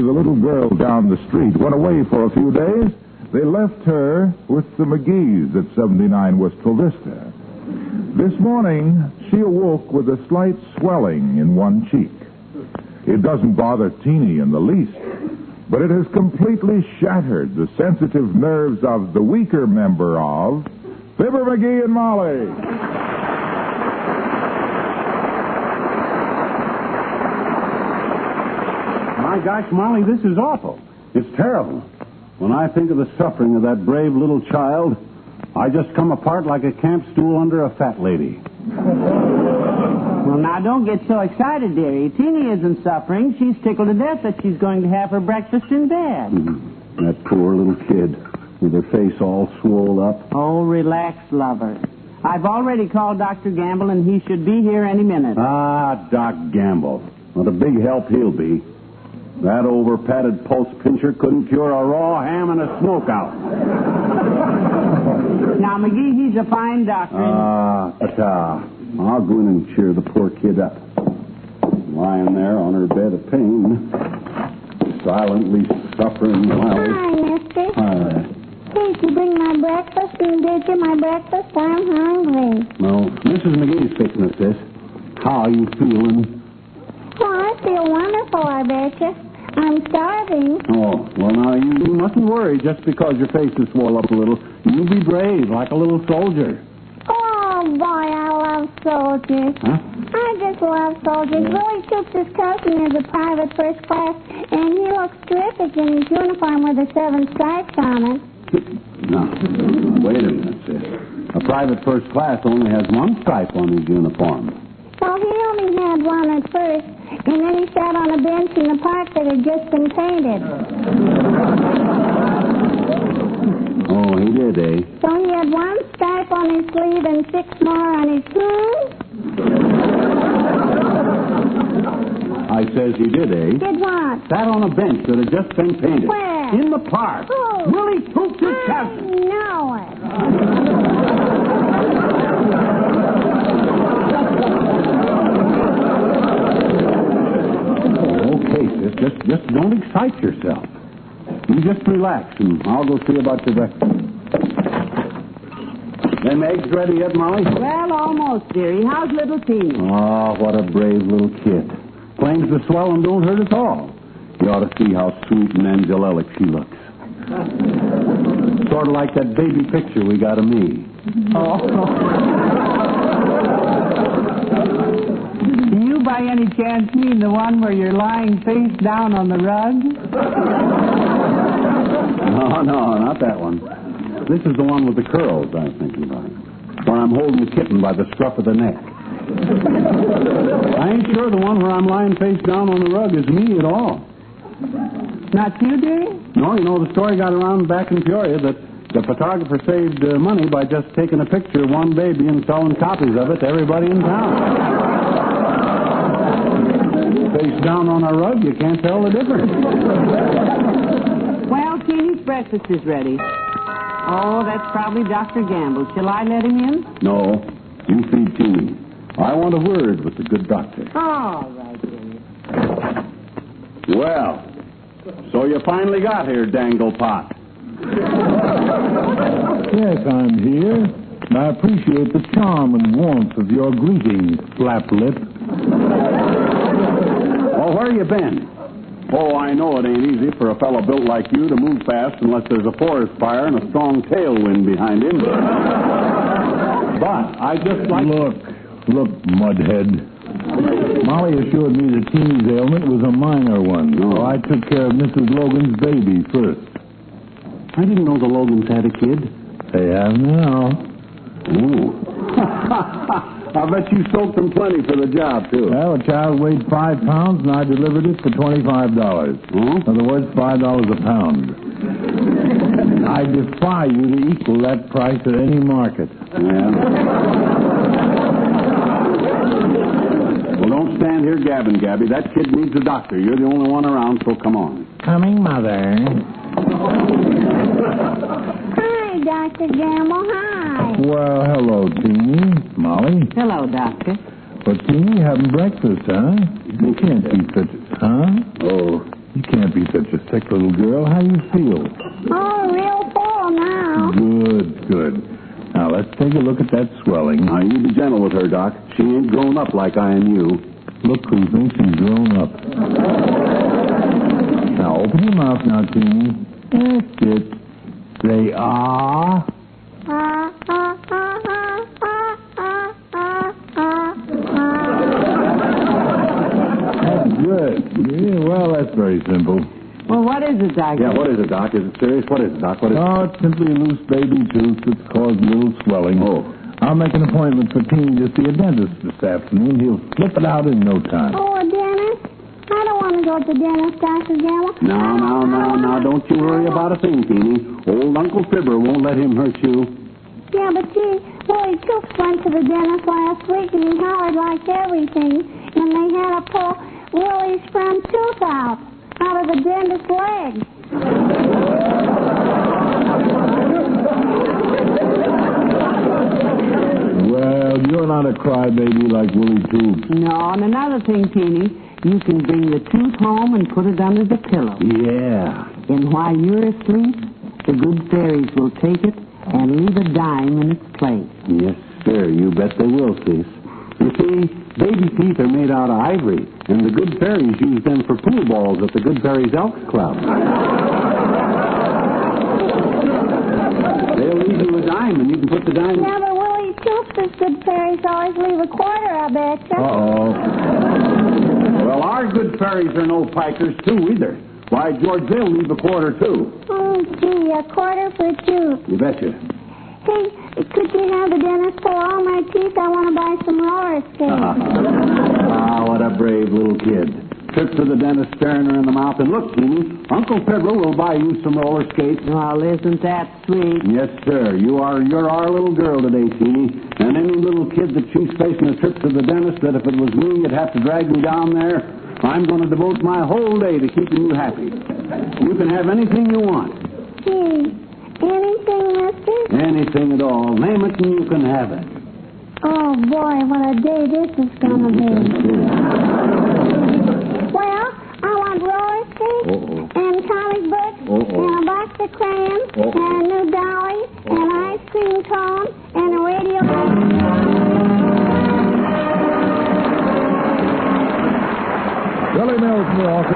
The little girl down the street went away for a few days. They left her with the McGees at 79 Wistful Vista. This morning, she awoke with a slight swelling in one cheek. It doesn't bother Teeny in the least, but it has completely shattered the sensitive nerves of the weaker member of Fibber McGee and Molly. My gosh, Molly, this is awful. It's terrible. When I think of the suffering of that brave little child, I just come apart like a camp stool under a fat lady. Well, now, don't get so excited, dearie. Teeny isn't suffering. She's tickled to death that she's going to have her breakfast in bed. That poor little kid with her face all swole up. Oh, relax, lover. I've already called Dr. Gamble, and he should be here any minute. Ah, Doc Gamble. What a big help he'll be. That over-padded pulse pincher couldn't cure a raw ham and a smokeout. Now, McGee, he's a fine doctor. I'll go in and cheer the poor kid up. Lying there on her bed of pain, silently suffering while... Hi, mister. Hi. Did you bring my breakfast? And did you my breakfast? I'm hungry. No, Mrs. McGee's fixing us this. How are you feeling? Oh, I feel wonderful, I betcha. I'm starving. Oh, well, now, you mustn't worry just because your face is swole up a little. You be brave, like a little soldier. Oh, boy, I love soldiers. Huh? I just love soldiers. Willie Toops' cousin is a private first class, and he looks terrific in his uniform with the 7 stripes on it. Now, wait a minute, sis. A private first class only has 1 stripe on his uniform. Well, he only had one at first, and then he sat on a bench in the park that had just been painted. Oh, he did, eh? So he had 1 stripe on his sleeve and 6 more on his shoes? I says he did, eh? Did what? Sat on a bench that had just been painted. Where? In the park. Oh. Willie Toops' I cousin. know it. Okay, sis, just don't excite yourself. You just relax, and I'll go see about your breakfast. Them eggs ready yet, Molly? Well, almost, dearie. How's little Teeny? Oh, what a brave little kid. Claims the swelling don't hurt at all. You ought to see how sweet and angelic she looks. Sort of like that baby picture we got of me. Oh. Do you by any chance mean the one where you're lying face down on the rug? No, not that one. This is the one with the curls I'm thinking about. Where I'm holding the kitten by the scruff of the neck. I ain't sure the one where I'm lying face down on the rug is me at all. Not you, dearie? No, you know, the story got around back in Peoria that the photographer saved money by just taking a picture of one baby and selling copies of it to everybody in town. Face down on a rug, you can't tell the difference. Well, Teeny's breakfast is ready. Oh, that's probably Dr. Gamble. Shall I let him in? No, you feed Teeny. I want a word with the good doctor. All right, dearie. Well, so you finally got here, Danglepot. Yes, I'm here. And I appreciate the charm and warmth of your greeting, Flaplip. Well, where you been? Oh, I know it ain't easy for a fellow built like you to move fast unless there's a forest fire and a strong tailwind behind him. But I just like... Look, Mudhead. Molly assured me that Teeny's ailment was a minor one, so I took care of Mrs. Logan's baby first. I didn't know the Logans had a kid. They have now. Ooh. I bet you soaked them plenty for the job, too. Well, the child weighed 5 pounds, and I delivered it for $25. In other words, $5 a pound. I defy you to equal that price at any market. Yeah. Well, don't stand here gabbing, Gabby. That kid needs a doctor. You're the only one around, so come on. Coming, Mother. Hi, Dr. Gamble. Hi. Well, hello, Teeny. Molly. Hello, Doctor. But, Teeny, having breakfast, huh? You can't be such... Huh? Oh, You can't be such a sick little girl. How you feel? Oh, real full now. Good. Now, let's take a look at that swelling. Now, you be gentle with her, Doc. She ain't grown up like I and you. Look who thinks she's grown up. Now, open your mouth now, Teeny. That's it. Say, ah. That's good. Yeah, well, that's very simple. Well, what is it, Doctor? Yeah, what is it, Doc? Is it serious? What is it, Doc? What is it? Oh, it's simply a loose baby tooth that's caused a little swelling. Oh. I'll make an appointment for Teeny to see a dentist this afternoon. He'll flip it out in no time. Oh, a dentist? I don't want to go to the dentist, Dr. Gamble. Now, don't you worry about a thing, Teeny. Old Uncle Fibber won't let him hurt you. Yeah, but gee, Willie Toops went to the dentist last week and he hollered like everything. And they had to pull Willie's front tooth out of the dentist's leg. Well, you're not a crybaby like Willie Toops. No, and another thing, Teeny, you can bring the tooth home and put it under the pillow. Yeah. And while you're asleep, the good fairies will take it and leave a dime in its place. Yes, sir. You bet they will, sis. You see, baby teeth are made out of ivory, and the good fairies use them for pool balls at the Good Fairies Elks Club. They'll leave you a dime, and you can put the dime... Yeah, but Willie Toops' good fairies always leave a quarter, I betcha. Uh-oh. Well, our good fairies are no pikers, too, either. Why, George, they'll leave a quarter, too. Oh, gee, a quarter for two. You betcha. Hey, could you have the dentist pull all my teeth? I want to buy some roller skates. What a brave little kid. Trip to the dentist, staring her in the mouth, and look, Teeny, Uncle Fibber will buy you some roller skates. Well, isn't that sweet? Yes, sir. You're our little girl today, Teeny. And any little kid that she's facing a trip to the dentist that if it was me, you'd have to drag me down there, I'm going to devote my whole day to keeping you happy. You can have anything you want. Gee, anything, mister? Anything at all. Name it and you can have it. Oh, boy, what a day this is going to be. Well, I want roller skates and comic books and a box of crayons and a new dolly and an ice cream cone and a radio. Billy Mills, New York.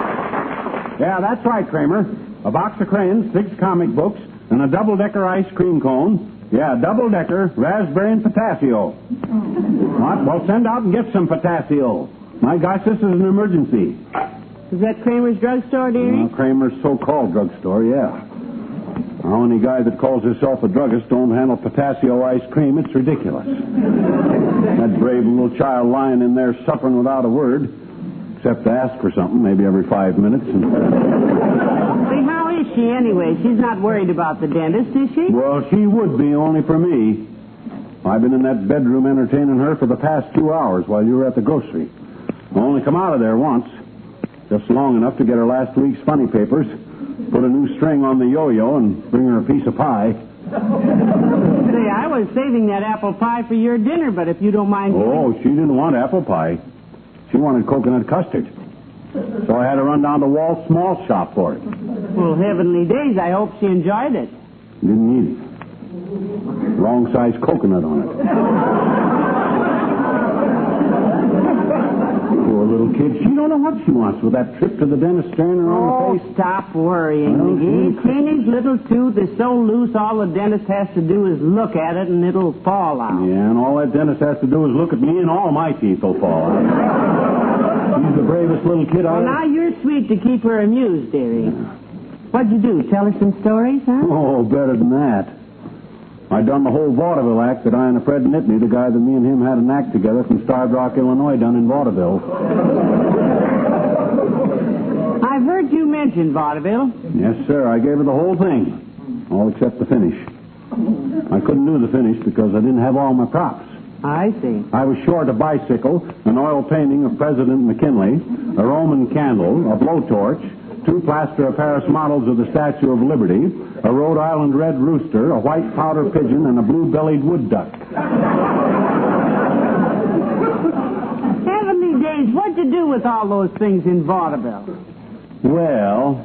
Yeah, that's right, Kramer. A box of crayons, 6 comic books, and a double-decker ice cream cone. Yeah, double-decker, raspberry and potassio. What? Well, send out and get some potassio. My gosh, this is an emergency. Is that Kramer's drugstore, dearie? Kramer's so-called drugstore, yeah. Now, any guy that calls himself a druggist don't handle potassio ice cream. It's ridiculous. That brave little child lying in there suffering without a word, except to ask for something maybe every 5 minutes. Hey, how is she anyway? She's not worried about the dentist, is she? Well, she would be, only for me. I've been in that bedroom entertaining her for the past 2 hours while you were at the grocery. I only come out of there once, just long enough to get her last week's funny papers, put a new string on the yo-yo, and bring her a piece of pie. Say, I was saving that apple pie for your dinner, but if you don't mind... Oh, she didn't want apple pie. She wanted coconut custard. So I had to run down to Walt's small shop for it. Well, heavenly days, I hope she enjoyed it. Didn't eat it. Wrong size coconut on it. Poor little kid. She don't know what she wants with that trip to the dentist staring her on the face. Stop worrying, Well, McGee. Teeny's little tooth is so loose, all the dentist has to do is look at it and it'll fall out. Yeah, and all that dentist has to do is look at me and all my teeth will fall out. She's the bravest little kid I Well, now you're sweet to keep her amused, dearie. What'd you do? Tell her some stories, huh? Oh, better than that. I done the whole vaudeville act that I and Fred Nitney, the guy that me and him had an act together from Starved Rock, Illinois, done in vaudeville. I've heard you mention vaudeville. Yes, sir. I gave her the whole thing, all except the finish. I couldn't do the finish because I didn't have all my props. I see. I was short a bicycle, an oil painting of President McKinley, a Roman candle, a blowtorch, 2 plaster of Paris models of the Statue of Liberty, a Rhode Island red rooster, a white powder pigeon, and a blue-bellied wood duck. Heavenly days, what'd you do with all those things in vaudeville? Well,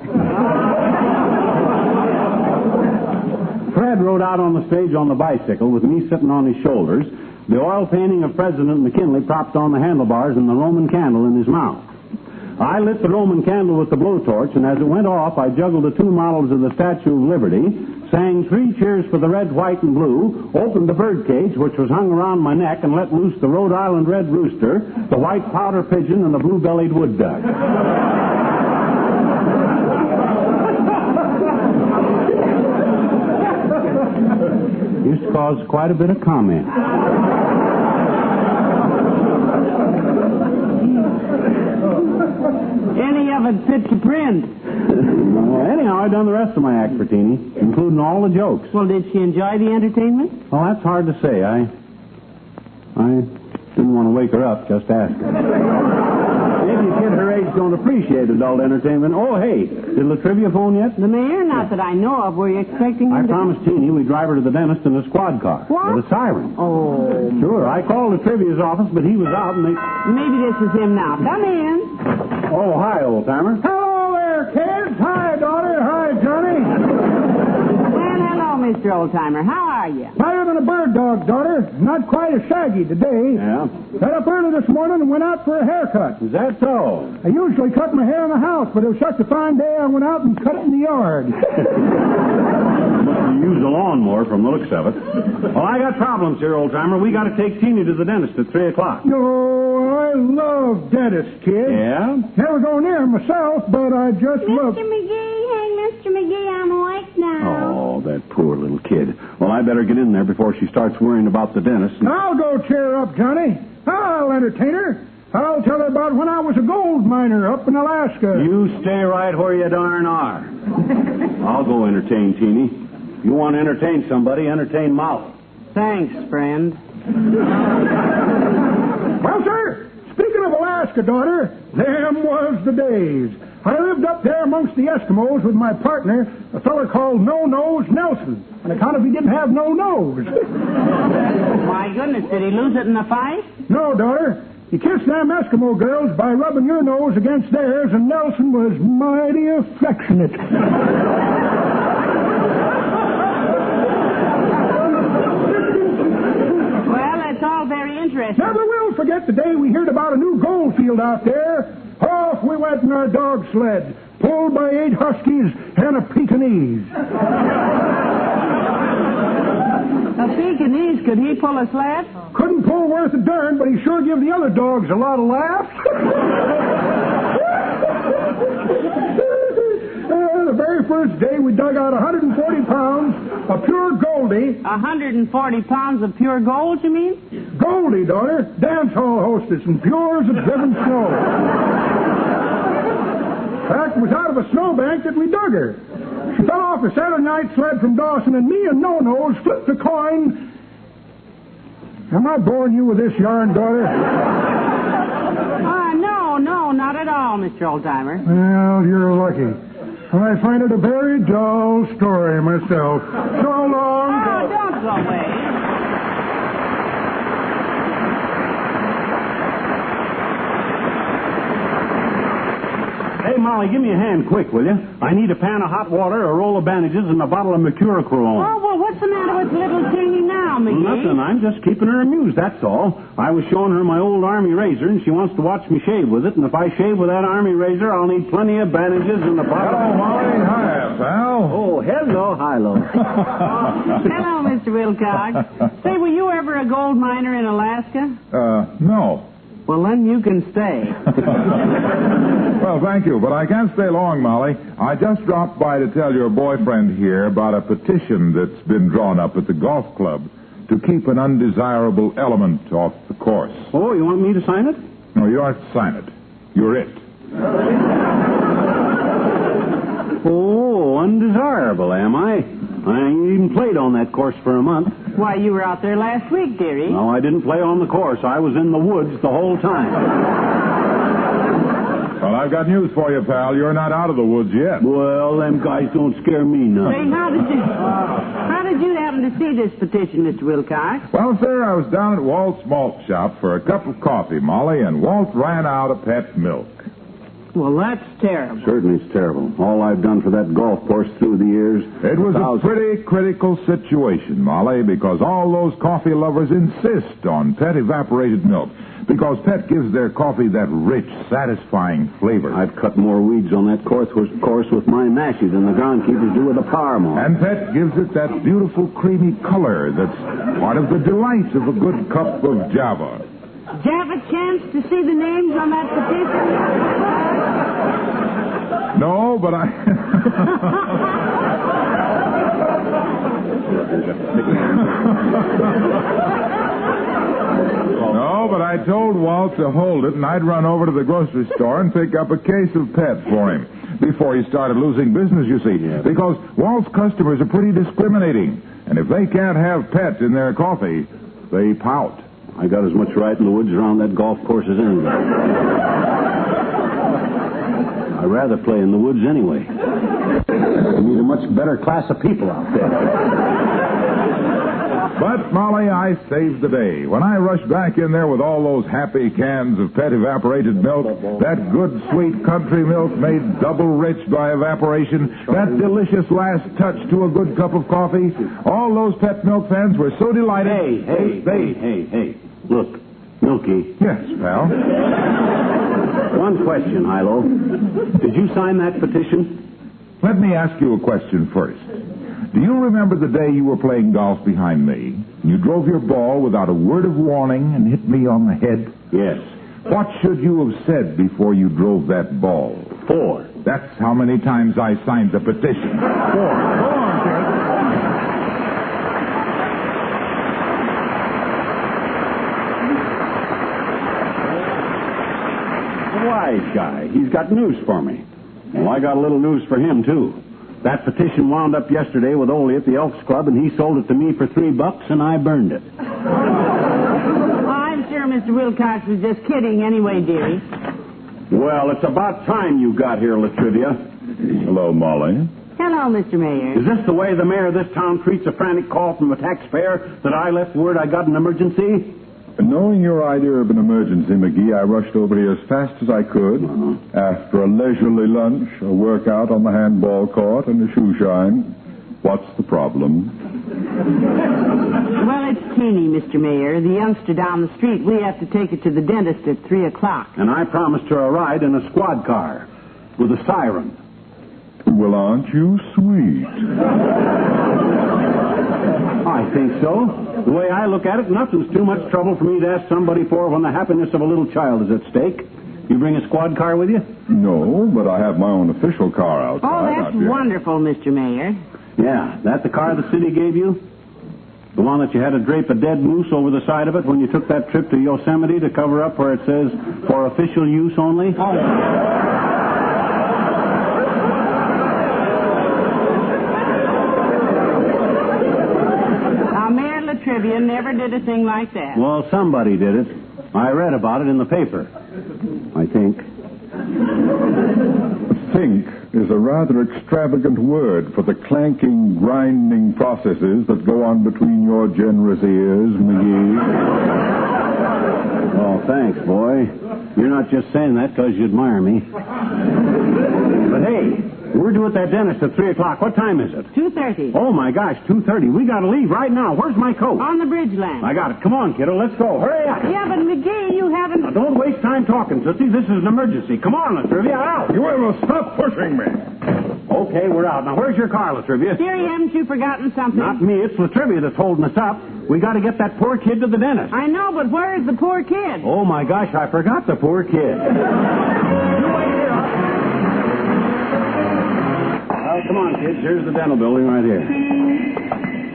Fred rode out on the stage on the bicycle with me sitting on his shoulders, the oil painting of President McKinley propped on the handlebars and the Roman candle in his mouth. I lit the Roman candle with the blowtorch, and as it went off, I juggled the two models of the Statue of Liberty, sang 3 cheers for the red, white, and blue, opened the birdcage, which was hung around my neck, and let loose the Rhode Island red rooster, the white powder pigeon, and the blue-bellied wood duck. Used to cause quite a bit of comment. Any of it fit to print. Well, anyhow, I done the rest of my act for Teeny, including all the jokes. Well, did she enjoy the entertainment? Well, that's hard to say. I didn't want to wake her up, just ask her. Maybe a kid her age don't appreciate adult entertainment. Oh, hey, did La Trivia phone yet? The mayor? Not that I know of. Were you expecting him I promised Teeny we'd drive her to the dentist in a squad car. What? With a siren. Oh. Sure, I called the Trivia's office, but he was out and they... Maybe this is him now. Come in. Oh, hi, old-timer. Hello there, kids. Hi, daughter. Hi, Johnny. Well, hello, Mr. Oldtimer. How are you? Better than a bird dog, daughter. Not quite as shaggy today. Yeah? Got up early this morning and went out for a haircut. Is that so? I usually cut my hair in the house, but it was such a fine day I went out and cut it in the yard. You use a lawnmower from the looks of it. Well, I got problems here, old-timer. We got to take Teeny to the dentist at 3 o'clock. Oh, I love dentists, kid. Yeah? Never go near 'em myself, but I just love... Mr. McGee, hey, Mr. McGee, I'm awake now. Oh, that poor little kid. Well, I better get in there before she starts worrying about the dentist. I'll go cheer her up, Johnny. I'll entertain her. I'll tell her about when I was a gold miner up in Alaska. You stay right where you darn are. I'll go entertain Teeny. If you want to entertain somebody, entertain Molly. Thanks, friend. Well, sir, speaking of Alaska, daughter, them was the days. I lived up there amongst the Eskimos with my partner, a feller called No-Nose Nelson, on account of he didn't have no nose. My goodness, did he lose it in the fight? No, daughter. You kissed them Eskimo girls by rubbing your nose against theirs, and Nelson was mighty affectionate. Well, that's all very interesting. Never will forget the day we heard about a new gold field out there. Off we went in our dog sled, pulled by 8 huskies and a Pekingese. A Pekingese, could he pull a sled? Couldn't pull worth a darn, but he sure give the other dogs a lot of laughs. The very first day we dug out 140 pounds of pure Goldie. 140 pounds of pure gold, you mean? Goldie, daughter, dance hall hostess and pure as a driven snow. In fact, it was out of a snowbank that we dug her. She fell off a Saturday night sled from Dawson, and me and No-Nose flipped a coin. Am I boring you with this yarn, daughter? No, not at all, Mr. Oldtimer. Well, you're lucky. I find it a very dull story myself. So long. Oh, don't go away. Hey, Molly, give me a hand quick, will you? I need a pan of hot water, a roll of bandages, and a bottle of mercurochrome. Oh, well, what's the matter with little Teeny now, McGee? Nothing. I'm just keeping her amused, that's all. I was showing her my old army razor, and she wants to watch me shave with it, and if I shave with that army razor, I'll need plenty of bandages and a bottle. Hello, Molly. Hi, pal. Oh, hello, Hilo. Hello, Mr. Wilcox. Say, were you ever a gold miner in Alaska? No. Well, then you can stay. Well, thank you, but I can't stay long, Molly. I just dropped by to tell your boyfriend here about a petition that's been drawn up at the golf club to keep an undesirable element off the course. Oh, you want me to sign it? No, you aren't to sign it. You're it. Oh, undesirable, am I? I ain't even played on that course for a month. Why, you were out there last week, dearie. No, I didn't play on the course. I was in the woods the whole time. Well, I've got news for you, pal. You're not out of the woods yet. Well, them guys don't scare me none. Say, how did you happen to see this petition, Mr. Wilcox? Well, sir, I was down at Walt's malt shop for a cup of coffee, Molly, and Walt ran out of pet milk. Well, that's terrible. Certainly it's terrible. All I've done for that golf course through the years... It was a pretty critical situation, Molly, because all those coffee lovers insist on Pet evaporated milk. Because Pet gives their coffee that rich, satisfying flavor. I've cut more weeds on that course with my mashie than the groundkeepers do with a power mower. And Pet gives it that beautiful creamy color that's part of the delight of a good cup of Java. Did you have a chance to see the names on that petition? No, but I... No, but I told Walt to hold it, and I'd run over to the grocery store and pick up a case of Pet for him before he started losing business, you see. Yeah. Because Walt's customers are pretty discriminating, and if they can't have Pet in their coffee, they pout. I got as much right in the woods around that golf course as anybody. I'd rather play in the woods anyway. You need a much better class of people out there. But, Molly, I saved the day. When I rushed back in there with all those happy cans of Pet evaporated milk, that good, sweet country milk made double rich by evaporation, that delicious last touch to a good cup of coffee, all those Pet milk fans were so delighted. Hey. Look, Milky. Yes, pal. One question, Hilo. Did you sign that petition? Let me ask you a question first. Do you remember the day you were playing golf behind me? You drove your ball without a word of warning and hit me on the head? Yes. What should you have said before you drove that ball? 4. That's how many times I signed the petition. 4. Go on, kid. Wise guy. He's got news for me. Well, I got a little news for him, too. That petition wound up yesterday with Ole at the Elks Club, and he sold it to me for $3, and I burned it. I'm sure Mr. Wilcox was just kidding anyway, dearie. Well, it's about time you got here, Latrivia. Hello, Molly. Hello, Mr. Mayor. Is this the way the mayor of this town treats a frantic call from a taxpayer that I left word I got an emergency? Knowing your idea of an emergency, McGee, I rushed over here as fast as I could. After a leisurely lunch, a workout on the handball court, and a shoe shine. What's the problem? Well, it's Teeny, Mr. Mayor, the youngster down the street. We have to take her to the dentist at 3 o'clock. And I promised her a ride in a squad car with a siren. Well, aren't you sweet? I think so. The way I look at it, nothing's too much trouble for me to ask somebody for when the happiness of a little child is at stake. You bring a squad car with you? No, but I have my own official car outside. Oh, that's wonderful, Mr. Mayor. Yeah, that the car the city gave you? The one that you had to drape a dead moose over the side of it when you took that trip to Yosemite to cover up where it says, for official use only? Trivia never did a thing like that. Well, somebody did it. I read about it in the paper. I think. Think is a rather extravagant word for the clanking, grinding processes that go on between your generous ears, McGee. Oh, thanks, boy. You're not just saying that because you admire me. But hey, we're due at that dentist at 3 o'clock. What time is it? 2:30. Oh, my gosh, 2:30. We got to leave right now. Where's my coat? On the bridge lamp. I got it. Come on, kiddo. Let's go. Hurry up. Yeah, but McGee, you haven't... Now, don't waste time talking, Tootsie. This is an emergency. Come on, Latrivia. Out. You will stop pushing me. Okay, we're out. Now, where's your car, Latrivia? Dearie, haven't you forgotten something? Not me. It's Latrivia that's holding us up. We got to get that poor kid to the dentist. I know, but where is the poor kid? Oh, my gosh, I forgot the poor kid. Come on, kids. Here's the dental building right here.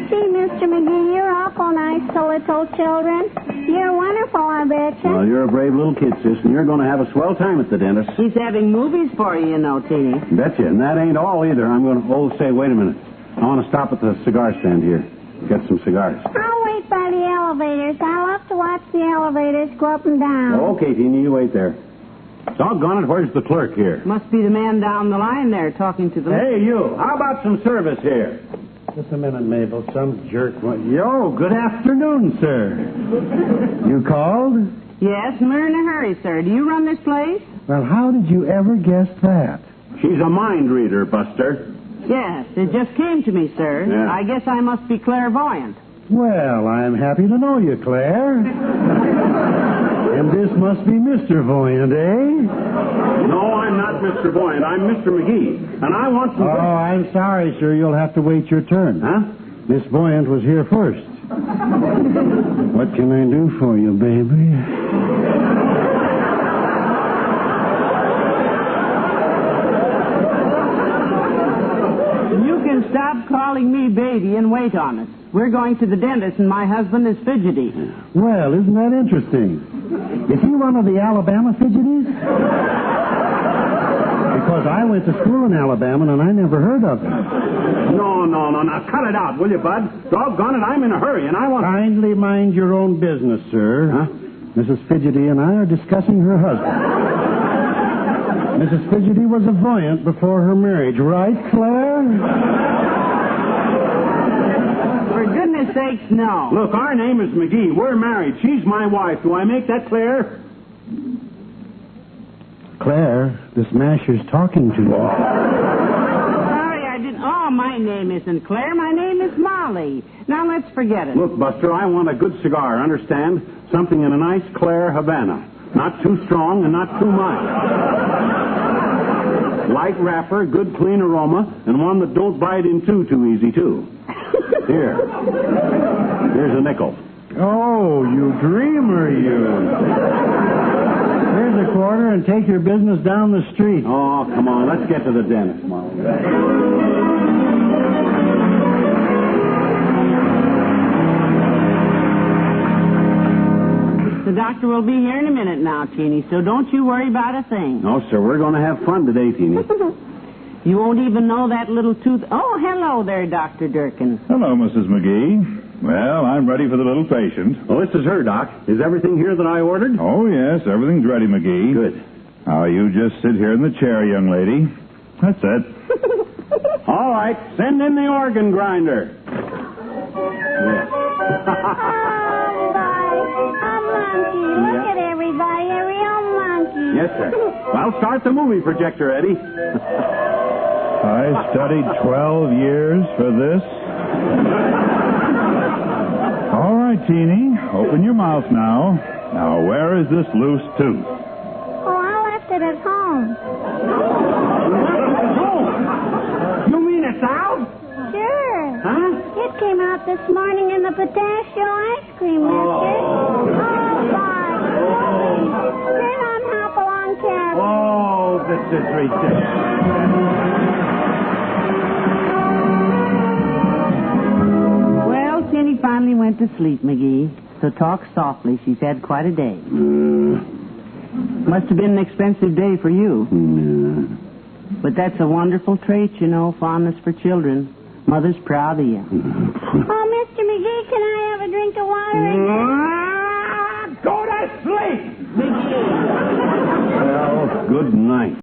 Gee, Mr. McGee, you're awful nice to little children. You're wonderful, I bet you. Well, you're a brave little kid, sis, and you're going to have a swell time at the dentist. He's having movies for you, you know, Teeny. Betcha, and that ain't all either. I'm going to... Oh, say, wait a minute. I want to stop at the cigar stand here. Get some cigars. I'll wait by the elevators. I love to watch the elevators go up and down. Okay, Teeny, you wait there. Doggone it, where's the clerk here? Must be the man down the line there talking to the... Hey, you, how about some service here? Just a minute, Mabel. Some jerk... Yo, good afternoon, sir. You called? Yes, and we're in a hurry, sir. Do you run this place? Well, how did you ever guess that? She's a mind reader, Buster. Yes, it just came to me, sir. Yeah. I guess I must be clairvoyant. Well, I'm happy to know you, Claire. And this must be Mr. Voyant, eh? No, I'm not Mr. Voyant. I'm Mr. McGee. And I want some... Oh, I'm sorry, sir. You'll have to wait your turn. Huh? Miss Voyant was here first. What can I do for you, baby? You can stop calling me baby and wait on us. We're going to the dentist, and my husband is fidgety. Well, isn't that interesting? Is he one of the Alabama fidgeties? Because I went to school in Alabama, and I never heard of him. No. Now, cut it out, will you, Bud? Doggone it, I'm in a hurry, and I want... Kindly mind your own business, sir. Huh? Mrs. Fidgety and I are discussing her husband. Mrs. Fidgety was a voyant before her marriage, right, Claire? For goodness sakes, no. Look, our name is McGee. We're married. She's my wife. Do I make that clear? Claire, this masher's talking to you. Sorry, I didn't... Oh, my name isn't Claire. My name is Molly. Now, let's forget it. Look, Buster, I want a good cigar, understand? Something in a nice, Claire Havana. Not too strong and not too mild. Light wrapper, good clean aroma, and one that don't bite in two too easy, too. Here. Here's a nickel. Oh, you dreamer, you. Here's a quarter and take your business down the street. Oh, come on. Let's get to the dentist, Molly. The doctor will be here in a minute now, Teeny, so don't you worry about a thing. No, sir. We're going to have fun today, Teeny. You won't even know that little tooth... Oh, hello there, Dr. Durkin. Hello, Mrs. McGee. Well, I'm ready for the little patient. Well, this is her, Doc. Is everything here that I ordered? Oh, yes, everything's ready, McGee. Good. Now, you just sit here in the chair, young lady. That's it. All right. Send in the organ grinder. Look at everybody, a real monkey. Yes, sir. Well, start the movie projector, Eddie. I studied 12 years for this. All right, Teeny, open your mouth now. Now, where is this loose tooth? Oh, I left it at home. You mean it's out? Sure. Huh? It came out this morning in the pistachio ice cream, mister. Oh, bye. Sit on Hopalong Cabin. Oh, this is ridiculous. Well, Teeny finally went to sleep, McGee. So talk softly. She's had quite a day. Must have been an expensive day for you. But that's a wonderful trait, you know, fondness for children. Mother's proud of you. Oh, Mr. McGee, can I have a drink of water? Go to sleep! Well, good night.